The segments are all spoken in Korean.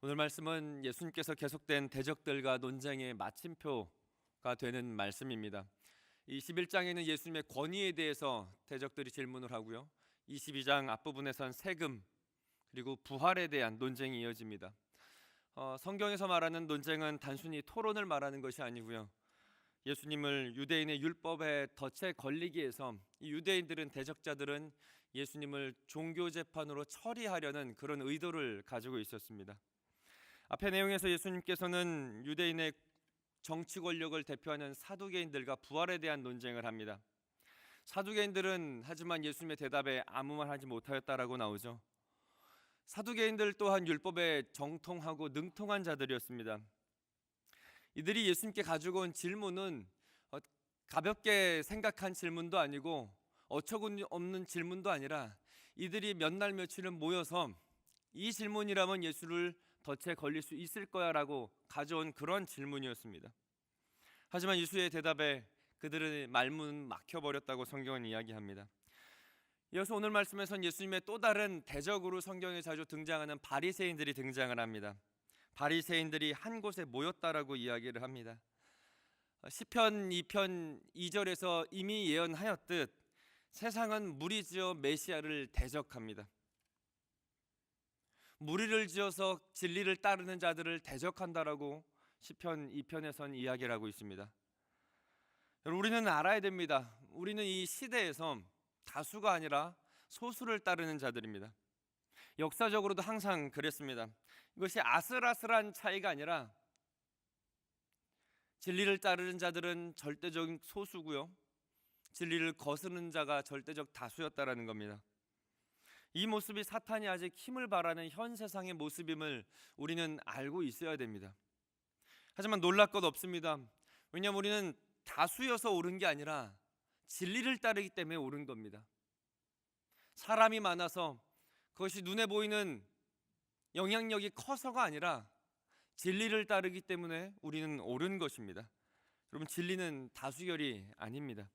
오늘 말씀은 예수님께서 계속된 대적들과 논쟁의 마침표가 되는 말씀입니다. 21장에는 예수님의 권위에 대해서 대적들이 질문을 하고요. 22장 앞부분에선 세금 그리고 부활에 대한 논쟁이 이어집니다. 성경에서 말하는 논쟁은 단순히 토론을 말하는 것이 아니고요. 예수님을 유대인의 율법에 덫에 걸리기 위해서 이 유대인들은 대적자들은 예수님을 종교 재판으로 처리하려는 그런 의도를 가지고 있었습니다. 앞의 내용에서 예수님께서는 유대인의 정치 권력을 대표하는 사두개인들과 부활에 대한 논쟁을 합니다. 사두개인들은 하지만 예수님의 대답에 아무 말 하지 못하였다라고 나오죠. 사두개인들 또한 율법에 정통하고 능통한 자들이었습니다. 이들이 예수님께 가지고 온 질문은 가볍게 생각한 질문도 아니고 어처구니없는 질문도 아니라 이들이 몇 날 며칠을 모여서 이 질문이라면 예수를 덫에 걸릴 수 있을 거야 라고 가져온 그런 질문이었습니다. 하지만 예수의 대답에 그들의 말문은 막혀버렸다고 성경은 이야기합니다. 이어서 오늘 말씀에선 예수님의 또 다른 대적으로 성경에 자주 등장하는 바리새인들이 등장을 합니다. 바리새인들이 한 곳에 모였다라고 이야기를 합니다. 시편 2편 2절에서 이미 예언하였듯 세상은 무리지어 메시아를 대적합니다. 무리를 지어서 진리를 따르는 자들을 대적한다라고 시편 2편에선 이야기를 하고 있습니다. 여러분, 우리는 알아야 됩니다. 우리는 이 시대에서 다수가 아니라 소수를 따르는 자들입니다. 역사적으로도 항상 그랬습니다. 이것이 아슬아슬한 차이가 아니라 진리를 따르는 자들은 절대적 소수고요, 진리를 거스르는 자가 절대적 다수였다라는 겁니다. 이 모습이 사탄이 아직 힘을 발하는 현 세상의 모습임을 우리는 알고 있어야 됩니다. 하지만 놀랄 것 없습니다. 왜냐하면 우리는 다수여서 옳은 게 아니라 진리를 따르기 때문에 옳은 겁니다. 사람이 많아서 그것이 눈에 보이는 영향력이 커서가 아니라 진리를 따르기 때문에 우리는 옳은 것입니다. 여러분, 진리는 다수결이 아닙니다.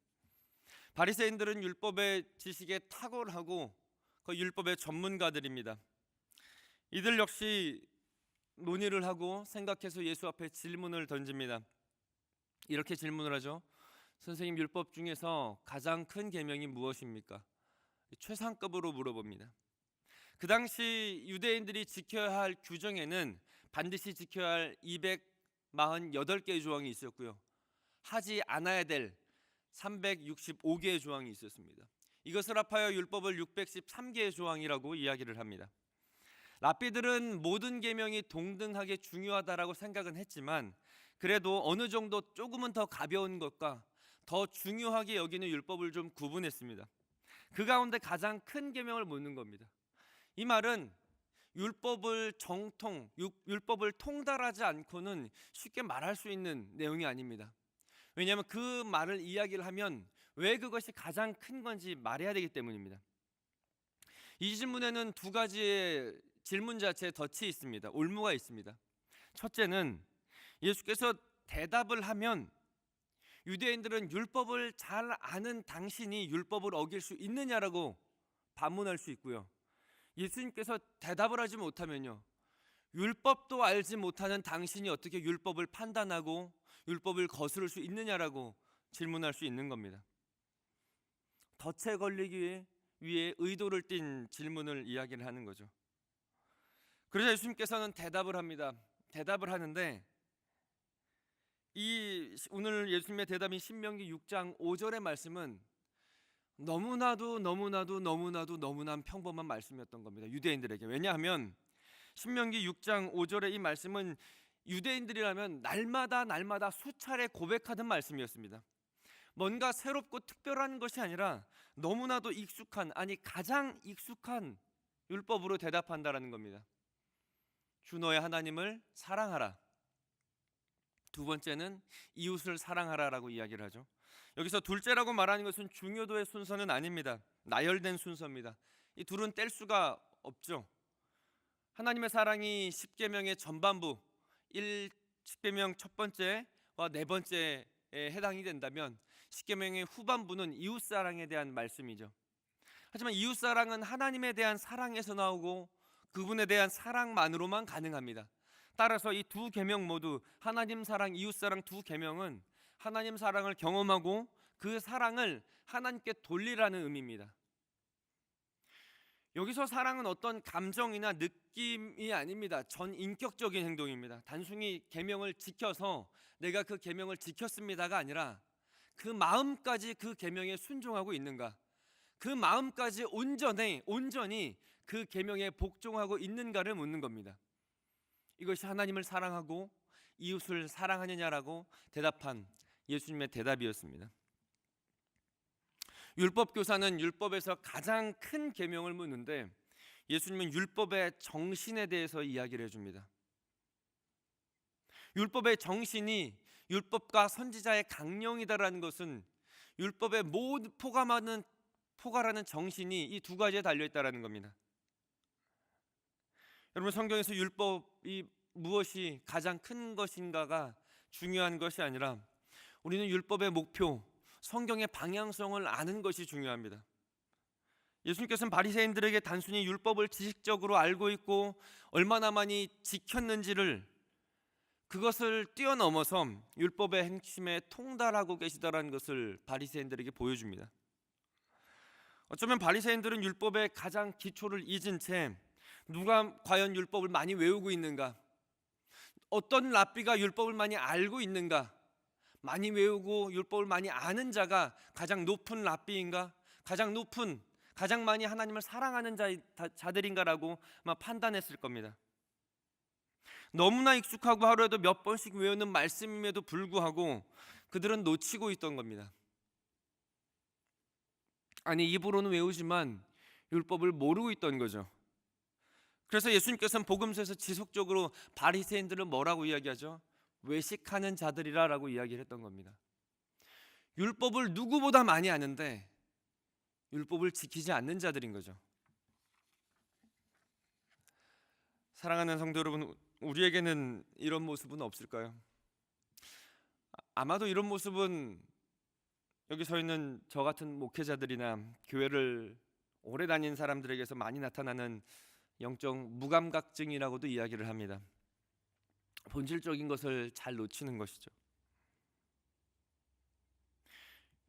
바리새인들은 율법의 지식에 탁월하고 그 율법의 전문가들입니다. 이들 역시 논의를 하고 생각해서 예수 앞에 질문을 던집니다. 이렇게 질문을 하죠. 선생님, 율법 중에서 가장 큰 계명이 무엇입니까? 최상급으로 물어봅니다. 그 당시 유대인들이 지켜야 할 규정에는 반드시 지켜야 할 248개의 조항이 있었고요, 하지 않아야 될 365개의 조항이 있었습니다. 이것을 합하여 율법을 613개의 조항이라고 이야기를 합니다. 랍비들은 모든 계명이 동등하게 중요하다라고 생각은 했지만 그래도 어느 정도 조금은 더 가벼운 것과 더 중요하게 여기는 율법을 좀 구분했습니다. 그 가운데 가장 큰 계명을 묻는 겁니다. 이 말은 율법을 율법을 통달하지 않고는 쉽게 말할 수 있는 내용이 아닙니다. 왜냐하면 그 말을 이야기를 하면 왜 그것이 가장 큰 건지 말해야 되기 때문입니다. 이 질문에는 두 가지의 질문 자체에 덫이 있습니다. 올무가 있습니다. 첫째는 예수께서 대답을 하면 유대인들은 율법을 잘 아는 당신이 율법을 어길 수 있느냐라고 반문할 수 있고요, 예수님께서 대답을 하지 못하면요, 율법도 알지 못하는 당신이 어떻게 율법을 판단하고 율법을 거스를 수 있느냐라고 질문할 수 있는 겁니다. 덫에 걸리기 위해 의도를 띤 질문을 이야기를 하는 거죠. 그래서 예수님께서는 대답을 합니다. 대답을 하는데 오늘 예수님의 대답인 신명기 6장 5절의 말씀은 너무나도 평범한 말씀이었던 겁니다, 유대인들에게. 왜냐하면 신명기 6장 5절의 이 말씀은 유대인들이라면 날마다 수차례 고백하던 말씀이었습니다. 뭔가 새롭고 특별한 것이 아니라 너무나도 익숙한, 아니 가장 익숙한 율법으로 대답한다라는 겁니다. 주 너의 하나님을 사랑하라. 두 번째는 이웃을 사랑하라라고 이야기를 하죠. 여기서 둘째라고 말하는 것은 중요도의 순서는 아닙니다. 나열된 순서입니다. 이 둘은 뗄 수가 없죠. 하나님의 사랑이 10계명의 전반부, 10계명 첫 번째와 네 번째에 해당이 된다면 10계명의 후반부는 이웃사랑에 대한 말씀이죠. 하지만 이웃사랑은 하나님에 대한 사랑에서 나오고 그분에 대한 사랑만으로만 가능합니다. 따라서 이 두 계명 모두 하나님 사랑, 이웃 사랑 두 계명은 하나님 사랑을 경험하고 그 사랑을 하나님께 돌리라는 의미입니다. 여기서 사랑은 어떤 감정이나 느낌이 아닙니다. 전 인격적인 행동입니다. 단순히 계명을 지켜서 내가 그 계명을 지켰습니다가 아니라 그 마음까지 그 계명에 순종하고 있는가, 그 마음까지 온전히 그 계명에 복종하고 있는가를 묻는 겁니다. 이것이 하나님을 사랑하고 이웃을 사랑하느냐라고 대답한 예수님의 대답이었습니다. 율법 교사는 율법에서 가장 큰 계명을 묻는데 예수님은 율법의 정신에 대해서 이야기를 해줍니다. 율법의 정신이 율법과 선지자의 강령이다라는 것은 율법의 모든 포괄하는 정신이 이 두 가지에 달려있다라는 겁니다. 여러분, 성경에서 율법이 무엇이 가장 큰 것인가가 중요한 것이 아니라 우리는 율법의 목표, 성경의 방향성을 아는 것이 중요합니다. 예수님께서는 바리새인들에게 단순히 율법을 지식적으로 알고 있고 얼마나 많이 지켰는지를, 그것을 뛰어넘어서 율법의 핵심에 통달하고 계시다라는 것을 바리새인들에게 보여줍니다. 어쩌면 바리새인들은 율법의 가장 기초를 잊은 채 누가 과연 율법을 많이 외우고 있는가, 어떤 랍비가 율법을 많이 알고 있는가, 많이 외우고 율법을 많이 아는 자가 가장 높은 랍비인가, 가장 많이 하나님을 사랑하는 자들인가라고 아마 판단했을 겁니다. 너무나 익숙하고 하루에도 몇 번씩 외우는 말씀임에도 불구하고 그들은 놓치고 있던 겁니다. 아니, 입으로는 외우지만 율법을 모르고 있던 거죠. 그래서 예수님께서는 복음서에서 지속적으로 바리새인들을 뭐라고 이야기하죠? 외식하는 자들이라고 이야기를 했던 겁니다. 율법을 누구보다 많이 아는데 율법을 지키지 않는 자들인 거죠. 사랑하는 성도 여러분, 우리에게는 이런 모습은 없을까요? 아마도 이런 모습은 여기 서 있는 저 같은 목회자들이나 교회를 오래 다닌 사람들에게서 많이 나타나는 영적 무감각증이라고도 이야기를 합니다. 본질적인 것을 잘 놓치는 것이죠.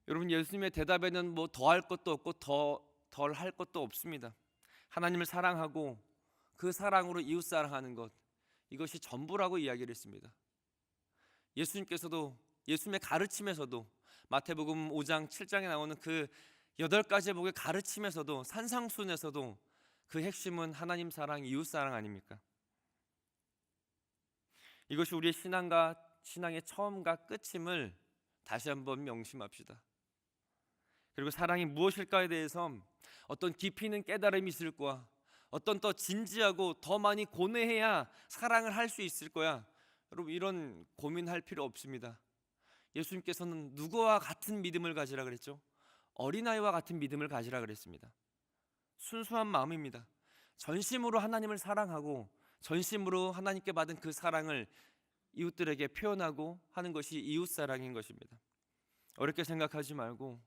여러분, 예수님의 대답에는 뭐 더할 것도 없고 덜 할 것도 없습니다. 하나님을 사랑하고 그 사랑으로 이웃 사랑하는 것, 이것이 전부라고 이야기를 했습니다. 예수님의 가르침에서도 마태복음 5장 7장에 나오는 그 8가지 복의 가르침에서도, 산상순에서도 그 핵심은 하나님 사랑, 이웃 사랑 아닙니까? 이것이 우리의 신앙의 처음과 끝임을 다시 한번 명심합시다. 그리고 사랑이 무엇일까에 대해서 어떤 깊이 있는 깨달음이 있을 거야, 어떤 더 진지하고 더 많이 고뇌해야 사랑을 할 수 있을 거야, 여러분, 이런 고민할 필요 없습니다. 예수님께서는 누구와 같은 믿음을 가지라 그랬죠? 어린아이와 같은 믿음을 가지라 그랬습니다. 순수한 마음입니다. 전심으로 하나님을 사랑하고 전심으로 하나님께 받은 그 사랑을 이웃들에게 표현하고 하는 것이 이웃사랑인 것입니다. 어렵게 생각하지 말고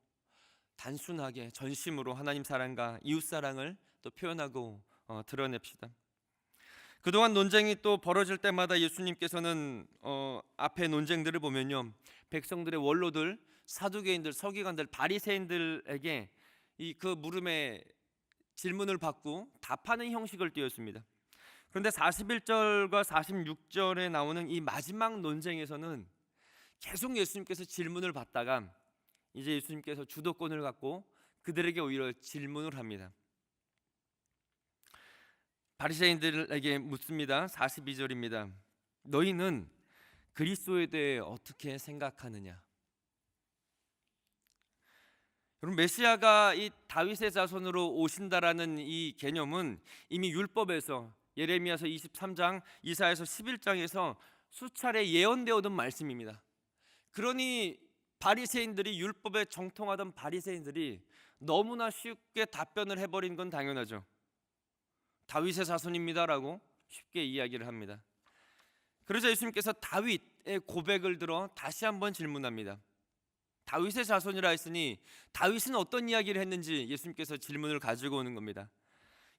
단순하게 전심으로 하나님 사랑과 이웃사랑을 또 표현하고 드러냅시다. 그동안 논쟁이 또 벌어질 때마다 예수님께서는 앞에 논쟁들을 보면요, 백성들의 원로들, 사두개인들, 서기관들, 바리새인들에게 그 물음에 질문을 받고 답하는 형식을 띄웠습니다. 그런데 41절과 46절에 나오는 이 마지막 논쟁에서는 계속 예수님께서 질문을 받다가 이제 예수님께서 주도권을 갖고 그들에게 오히려 질문을 합니다. 바리새인들에게 묻습니다. 42절입니다. 너희는 그리스도에 대해 어떻게 생각하느냐? 여러분, 메시아가 이 다윗의 자손으로 오신다라는 이 개념은 이미 율법에서, 예레미야서 23장, 이사야서 11장에서 수차례 예언되어 오던 말씀입니다. 그러니 바리새인들이, 율법에 정통하던 바리새인들이 너무나 쉽게 답변을 해버린 건 당연하죠. 다윗의 자손입니다라고 쉽게 이야기를 합니다. 그러자 예수님께서 다윗의 고백을 들어 다시 한번 질문합니다. 다윗의 자손이라 했으니 다윗은 어떤 이야기를 했는지 예수님께서 질문을 가지고 오는 겁니다.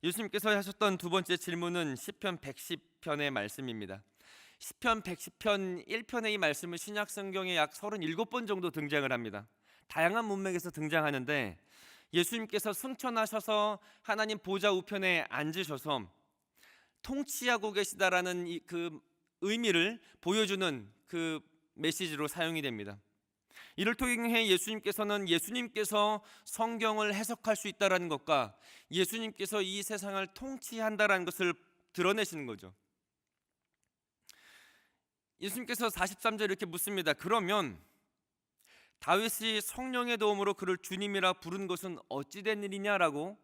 예수님께서 하셨던 두 번째 질문은 시편 110편의 말씀입니다. 시편 110편 1편의 이 말씀은 신약 성경에 약 37번 정도 등장을 합니다. 다양한 문맥에서 등장하는데 예수님께서 승천하셔서 하나님 보좌 우편에 앉으셔서 통치하고 계시다라는 그 의미를 보여주는 그 메시지로 사용이 됩니다. 이를 통해 예수님께서 성경을 해석할 수 있다라는 것과 예수님께서 이 세상을 통치한다라는 것을 드러내시는 거죠. 예수님께서 43절 이렇게 묻습니다. 그러면 다윗이 성령의 도움으로 그를 주님이라 부른 것은 어찌 된 일이냐라고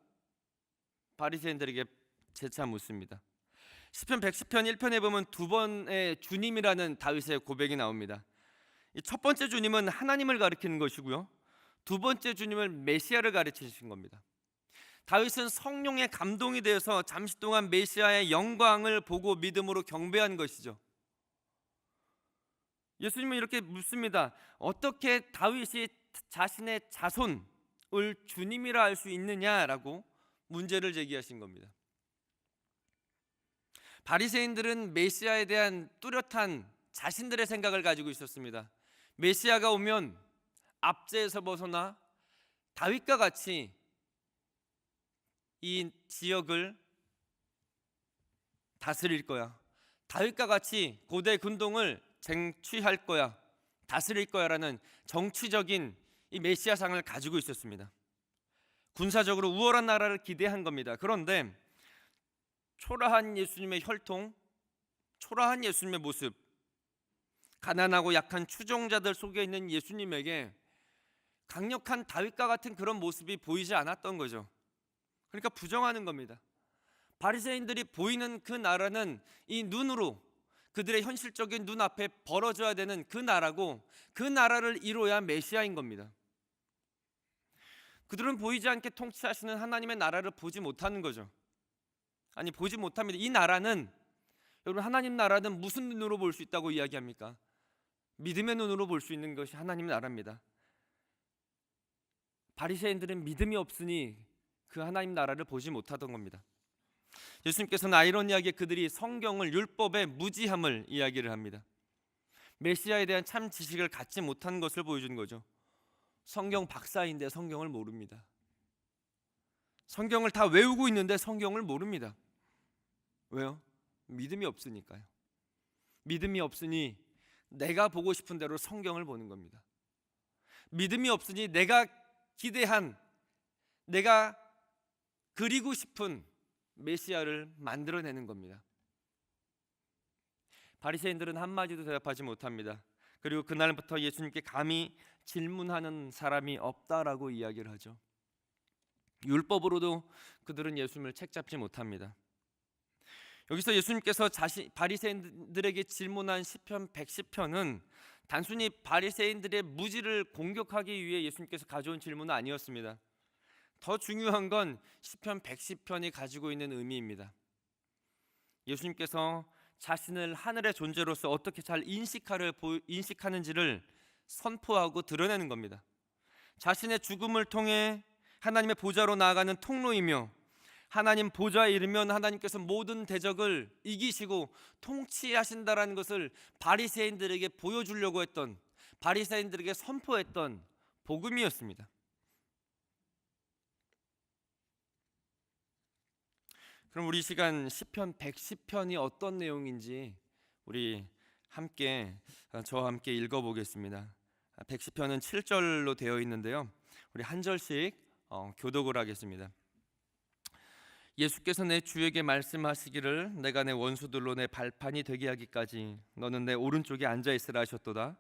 바리새인들에게 재차 묻습니다. 시편 110편 1편에 보면 두 번의 주님이라는 다윗의 고백이 나옵니다. 첫 번째 주님은 하나님을 가리키는 것이고요, 두 번째 주님을 메시아를 가리키신 겁니다. 다윗은 성령의 감동이 되어서 잠시 동안 메시아의 영광을 보고 믿음으로 경배한 것이죠. 예수님은 이렇게 묻습니다. 어떻게 다윗이 자신의 자손을 주님이라 할 수 있느냐라고 문제를 제기하신 겁니다. 바리새인들은 메시아에 대한 뚜렷한 자신들의 생각을 가지고 있었습니다. 메시아가 오면 압제에서 벗어나 다윗과 같이 이 지역을 다스릴 거야. 다윗과 같이 고대 군동을 쟁취할 거야. 다스릴 거야라는 정치적인 이 메시아상을 가지고 있었습니다. 군사적으로 우월한 나라를 기대한 겁니다. 그런데 초라한 예수님의 혈통, 초라한 예수님의 모습, 가난하고 약한 추종자들 속에 있는 예수님에게 강력한 다윗과 같은 그런 모습이 보이지 않았던 거죠. 그러니까 부정하는 겁니다. 바리새인들이 보이는 그 나라는 이 눈으로, 그들의 현실적인 눈앞에 벌어져야 되는 그 나라고, 그 나라를 이뤄야 메시아인 겁니다. 그들은 보이지 않게 통치하시는 하나님의 나라를 보지 못하는 거죠. 아니, 보지 못합니다. 이 나라는, 여러분, 하나님 나라는 무슨 눈으로 볼 수 있다고 이야기합니까? 믿음의 눈으로 볼 수 있는 것이 하나님 나라입니다. 바리새인들은 믿음이 없으니 그 하나님 나라를 보지 못하던 겁니다. 예수님께서는 아이러니하게 그들이 성경을, 율법의 무지함을 이야기를 합니다. 메시아에 대한 참 지식을 갖지 못한 것을 보여주는 거죠. 성경 박사인데 성경을 모릅니다. 성경을 다 외우고 있는데 성경을 모릅니다. 왜요? 믿음이 없으니까요. 믿음이 없으니 내가 보고 싶은 대로 성경을 보는 겁니다. 믿음이 없으니 내가 기대한, 내가 그리고 싶은 메시아를 만들어내는 겁니다. 바리새인들은 한마디도 대답하지 못합니다. 그리고 그날부터 예수님께 감히 질문하는 사람이 없다라고 이야기를 하죠. 율법으로도 그들은 예수님을 책잡지 못합니다. 여기서 예수님께서 바리새인들에게 질문한 시편 110편은 단순히 바리새인들의 무지를 공격하기 위해 예수님께서 가져온 질문은 아니었습니다. 더 중요한 건 시편 110편이 가지고 있는 의미입니다. 예수님께서 자신을 하늘의 존재로서 어떻게 잘 인식하는지를 선포하고 드러내는 겁니다. 자신의 죽음을 통해 하나님의 보좌로 나아가는 통로이며, 하나님 보좌에 이르면 하나님께서 모든 대적을 이기시고 통치하신다라는 것을 바리새인들에게 보여주려고 했던, 바리새인들에게 선포했던 복음이었습니다. 그럼 우리 시간 시편 110편이 어떤 내용인지 우리 함께, 저와 함께 읽어보겠습니다. 110편은 7절로 되어 있는데요, 우리 한 절씩 교독을 하겠습니다. 예수께서 내 주에게 말씀하시기를 내가 내 원수들로 내 발판이 되게 하기까지 너는 내 오른쪽에 앉아 있으라 하셨도다.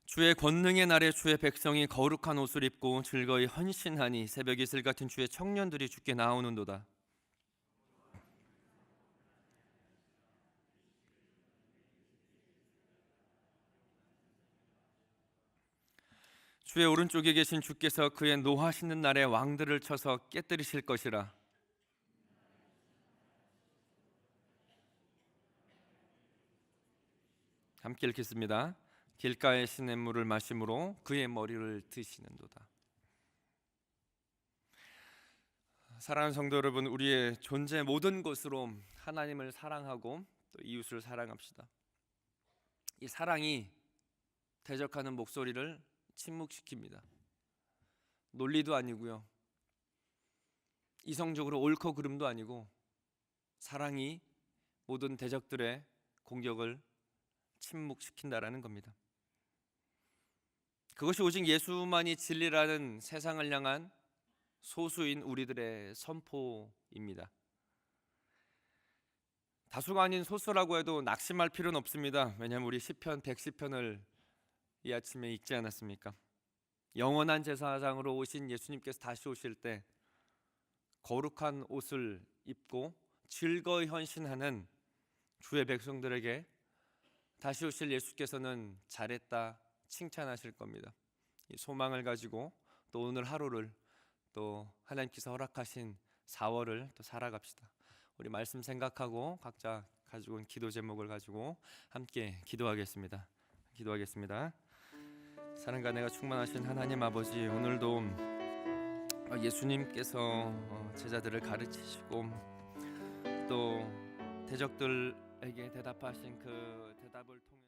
주의 권능의 날에 주의 백성이 거룩한 옷을 입고 즐거이 헌신하니 새벽 이슬 같은 주의 청년들이 주께 나오는도다. 주의 오른쪽에 계신 주께서 그의 노하시는 날에 왕들을 쳐서 깨뜨리실 것이라. 함께 읽겠습니다. 길가의 시냇물을 마심으로 그의 머리를 드시는도다. 사랑하는 성도 여러분, 우리의 존재 모든 것으로 하나님을 사랑하고 또 이웃을 사랑합시다. 이 사랑이 대적하는 목소리를 침묵시킵니다. 논리도 아니고요, 이성적으로 옳고 그름도 아니고, 사랑이 모든 대적들의 공격을 침묵시킨다라는 겁니다. 그것이 오직 예수만이 진리라는 세상을 향한 소수인 우리들의 선포입니다. 다수가 아닌 소수라고 해도 낙심할 필요는 없습니다. 왜냐하면 우리 시편 110편을 이 아침에 읽지 않았습니까? 영원한 제사장으로 오신 예수님께서 다시 오실 때 거룩한 옷을 입고 즐거이 헌신하는 주의 백성들에게 다시 오실 예수께서는 잘했다 칭찬하실 겁니다. 이 소망을 가지고 또 오늘 하루를, 또 하나님께서 허락하신 4월을 또 살아갑시다. 우리 말씀 생각하고 각자 가지고 온 기도 제목을 가지고 함께 기도하겠습니다. 사랑과 내가 충만하신 하나님 아버지, 오늘도 예수님께서 제자들을 가르치시고 또 대적들에게 대답하신 그 대답을 통해